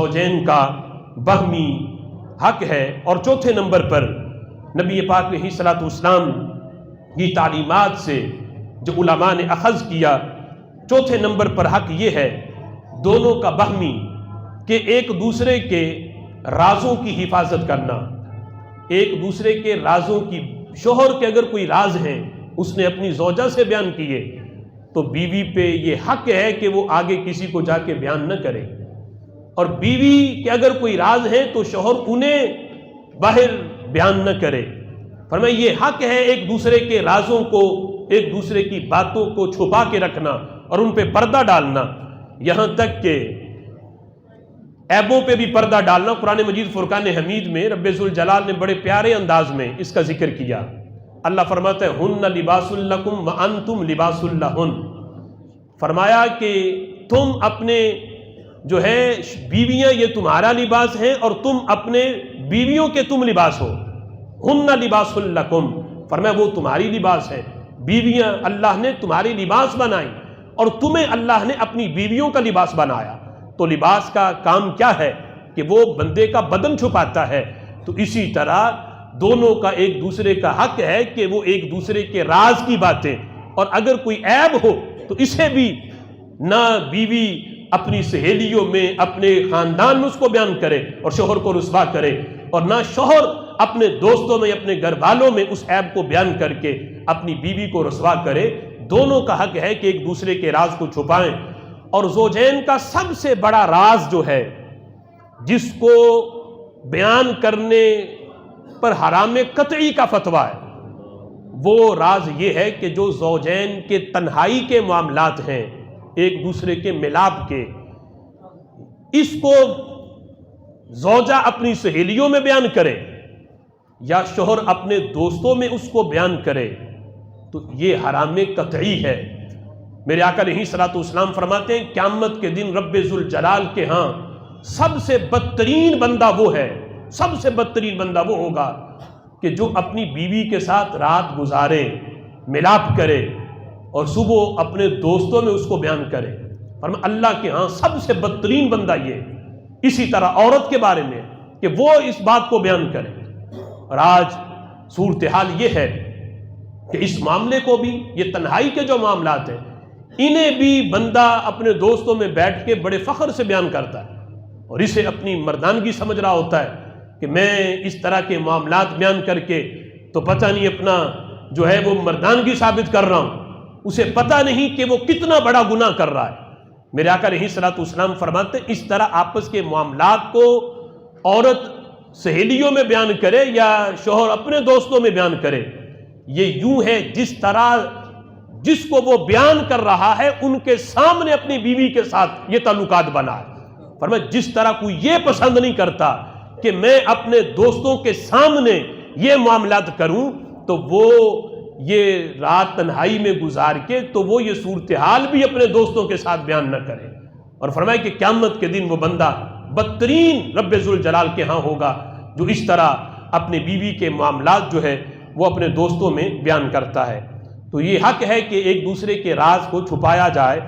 زوجین کا باہمی حق ہے۔ اور چوتھے نمبر پر نبی پاک علیہ الصلوۃ والسلام کی تعلیمات سے جو علماء نے اخذ کیا، چوتھے نمبر پر حق یہ ہے دونوں کا باہمی کہ ایک دوسرے کے رازوں کی حفاظت کرنا، ایک دوسرے کے رازوں کی، شوہر کے اگر کوئی راز ہیں اس نے اپنی زوجہ سے بیان کیے تو بیوی پہ یہ حق ہے کہ وہ آگے کسی کو جا کے بیان نہ کرے، اور بیوی کے اگر کوئی راز ہیں تو شوہر انہیں باہر بیان نہ کرے۔ فرمایا یہ حق ہے ایک دوسرے کے رازوں کو، ایک دوسرے کی باتوں کو چھپا کے رکھنا اور ان پہ پردہ ڈالنا، یہاں تک کہ عیبوں پہ بھی پردہ ڈالنا۔ قرآن مجید فرقان حمید میں رب ذوالجلال نے بڑے پیارے انداز میں اس کا ذکر کیا۔ اللہ فرماتا ہے ہن لباس لکم وانتم لباس لہن، فرمایا کہ تم اپنے جو ہے بیویاں یہ تمہارا لباس ہیں اور تم اپنے بیویوں کے تم لباس ہو۔ ہن لباس لکم، فرمایا وہ تمہاری لباس ہے، بیویاں اللہ نے تمہاری لباس بنائی اور تمہیں اللہ نے اپنی بیویوں کا لباس بنایا۔ تو لباس کا کام کیا ہے کہ وہ بندے کا بدن چھپاتا ہے، تو اسی طرح دونوں کا ایک دوسرے کا حق ہے کہ وہ ایک دوسرے کے راز کی باتیں، اور اگر کوئی عیب ہو تو اسے بھی نہ بیوی اپنی سہیلیوں میں، اپنے خاندان میں اس کو بیان کرے اور شوہر کو رسوا کرے، اور نہ شوہر اپنے دوستوں میں، اپنے گھر والوں میں اس عیب کو بیان کر کے اپنی بیوی کو رسوا کرے۔ دونوں کا حق ہے کہ ایک دوسرے کے راز کو چھپائیں۔ اور زوجین کا سب سے بڑا راز جو ہے جس کو بیان کرنے پر حرام قطعی کا فتویٰ ہے، وہ راز یہ ہے کہ جو زوجین کے تنہائی کے معاملات ہیں، ایک دوسرے کے ملاپ کے، اس کو زوجہ اپنی سہیلیوں میں بیان کرے یا شوہر اپنے دوستوں میں اس کو بیان کرے تو یہ حرام قطعی ہے۔ میرے آقا علیہ الصلوۃ والسلام فرماتے ہیں قیامت کے دن رب ذوالجلال کے ہاں سب سے بدترین بندہ وہ ہے، سب سے بدترین بندہ وہ ہوگا کہ جو اپنی بیوی کے ساتھ رات گزارے، ملاپ کرے اور صبح اپنے دوستوں میں اس کو بیان کرے۔ فرمایا اللہ کے ہاں سب سے بدترین بندہ یہ۔ اسی طرح عورت کے بارے میں کہ وہ اس بات کو بیان کرے۔ اور آج صورتحال یہ ہے کہ اس معاملے کو بھی، یہ تنہائی کے جو معاملات ہیں، انہیں بھی بندہ اپنے دوستوں میں بیٹھ کے بڑے فخر سے بیان کرتا ہے اور اسے اپنی مردانگی سمجھ رہا ہوتا ہے کہ میں اس طرح کے معاملات بیان کر کے تو پتہ نہیں اپنا جو ہے وہ مردانگی ثابت کر رہا ہوں، اسے پتہ نہیں کہ وہ کتنا بڑا گناہ کر رہا ہے۔ میرے آقا علیہ الصلوۃ والسلام فرماتے ہیں اس طرح آپس کے معاملات کو عورت سہیلیوں میں بیان کرے یا شوہر اپنے دوستوں میں بیان کرے، یہ یوں ہے جس طرح جس کو وہ بیان کر رہا ہے ان کے سامنے اپنی بیوی کے ساتھ یہ تعلقات بنا ہے۔ فرمایا جس طرح کوئی یہ پسند نہیں کرتا کہ میں اپنے دوستوں کے سامنے یہ معاملات کروں تو وہ یہ رات تنہائی میں گزار کے تو وہ یہ صورتحال بھی اپنے دوستوں کے ساتھ بیان نہ کرے۔ اور فرمایا کہ قیامت کے دن وہ بندہ بدترین رب ذوالجلال کے ہاں ہوگا جو اس طرح اپنے بیوی کے معاملات جو ہے وہ اپنے دوستوں میں بیان کرتا ہے۔ تو یہ حق ہے کہ ایک دوسرے کے راز کو چھپایا جائے